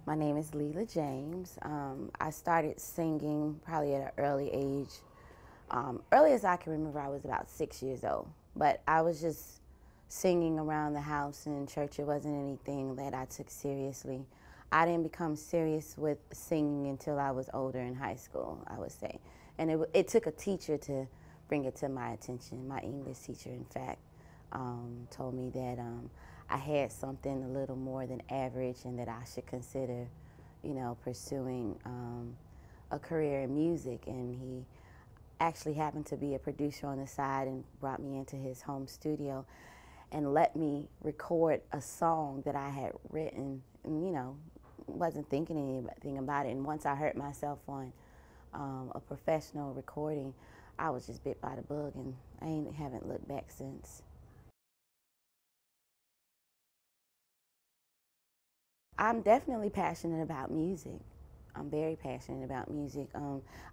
My name is Leela James. I started singing probably at an early age. Early as I can remember, I was about 6 years old. But I was just singing around the house and in church. It wasn't anything that I took seriously. I didn't become serious with singing until I was older in high school, I would say. And it took a teacher to bring it to my attention. My English teacher, in fact, told me that I had something a little more than average and that I should consider, pursuing a career in music. And he actually happened to be a producer on the side and brought me into his home studio and let me record a song that I had written and, wasn't thinking anything about it. And once I heard myself on a professional recording, I was just bit by the bug, and haven't looked back since. I'm definitely passionate about music. I'm very passionate about music.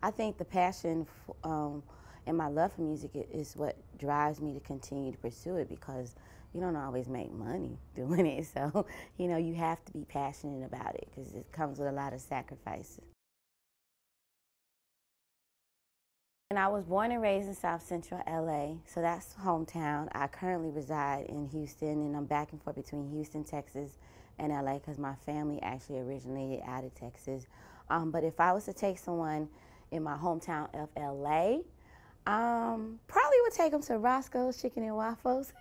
I think the passion and my love for music is what drives me to continue to pursue it, because you don't always make money doing it. So, you have to be passionate about it because it comes with a lot of sacrifices. And I was born and raised in South Central LA, so that's hometown. I currently reside in Houston, and I'm back and forth between Houston, Texas, and LA because my family actually originated out of Texas. But if I was to take someone in my hometown of LA, probably would take them to Roscoe's Chicken and Waffles,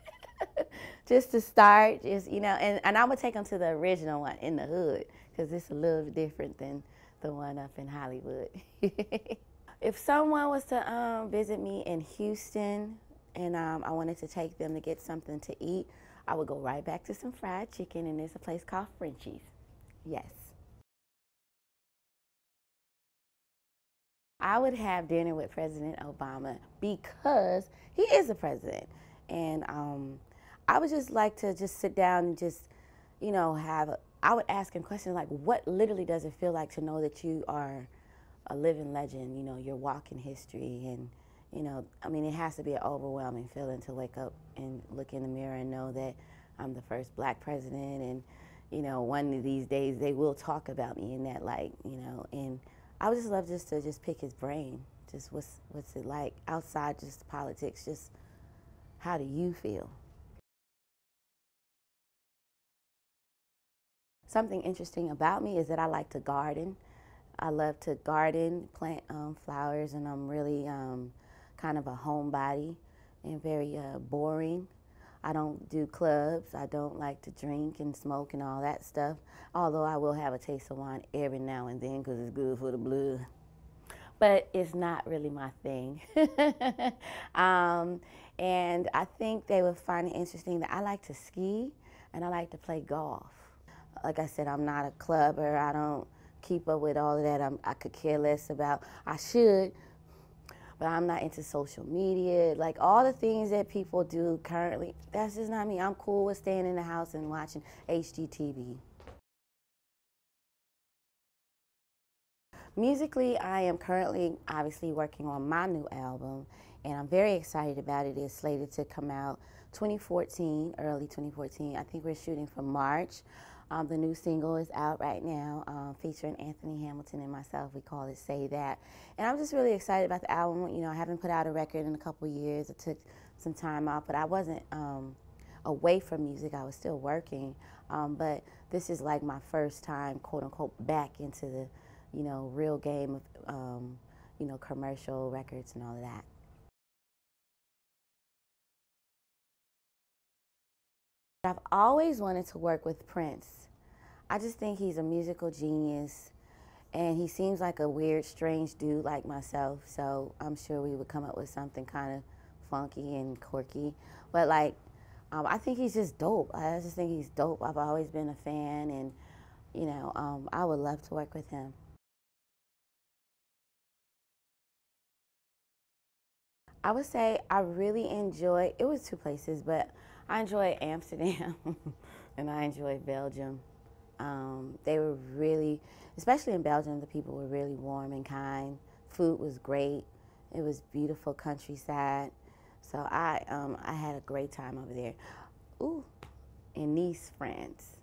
just to start. And I would take them to the original one in the hood because it's a little different than the one up in Hollywood. If someone was to visit me in Houston and I wanted to take them to get something to eat, I would go right back to some fried chicken, and there's a place called Frenchie's. Yes. I would have dinner with President Obama because he is a president. And I would just like to just sit down and just, I would ask him questions like, what literally does it feel like to know that you are a living legend, you're walking history? And, it has to be an overwhelming feeling to wake up and look in the mirror and know that I'm the first black president. And, one of these days they will talk about me in that light, and I would just love just to just pick his brain. Just what's it like outside just politics? Just how do you feel? Something interesting about me is that I like to garden. I love to garden, plant flowers, and I'm really kind of a homebody and very boring. I don't do clubs. I don't like to drink and smoke and all that stuff, although I will have a taste of wine every now and then because it's good for the blood. But it's not really my thing. um, and I think they would find it interesting that I like to ski and I like to play golf. Like I said, I'm not a clubber. I don't keep up with all of that. I could care less about. I should, but I'm not into social media. Like all the things that people do currently, that's just not me. I'm cool with staying in the house and watching HGTV. Musically, I am currently obviously working on my new album, and I'm very excited about it. It's slated to come out 2014, early 2014. I think we're shooting for March. The new single is out right now, featuring Anthony Hamilton and myself. We call it Say That. And I'm just really excited about the album. I haven't put out a record in a couple years. I took some time off, but I wasn't away from music. I was still working. But this is like my first time, quote unquote, back into the real game of, commercial records and all of that. I've always wanted to work with Prince. I just think he's a musical genius, and he seems like a weird, strange dude like myself, so I'm sure we would come up with something kind of funky and quirky. But I think he's just dope. I just think he's dope. I've always been a fan, and, I would love to work with him. I would say I really enjoy, it was two places, but I enjoyed Amsterdam and I enjoyed Belgium. They were really, especially in Belgium, the people were really warm and kind. Food was great. It was beautiful countryside. So I had a great time over there. Ooh, in Nice, France.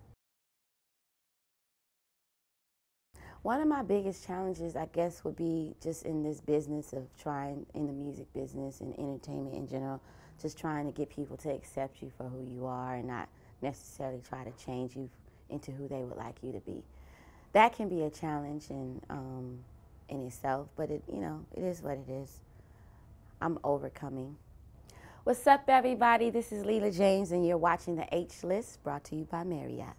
One of my biggest challenges, I guess, would be just in this business of trying, in the music business and entertainment in general, just trying to get people to accept you for who you are and not necessarily try to change you into who they would like you to be. That can be a challenge in itself, but it, you know, it is what it is. I'm overcoming. What's up, everybody? This is Leela James, and you're watching the H List, brought to you by Marriott.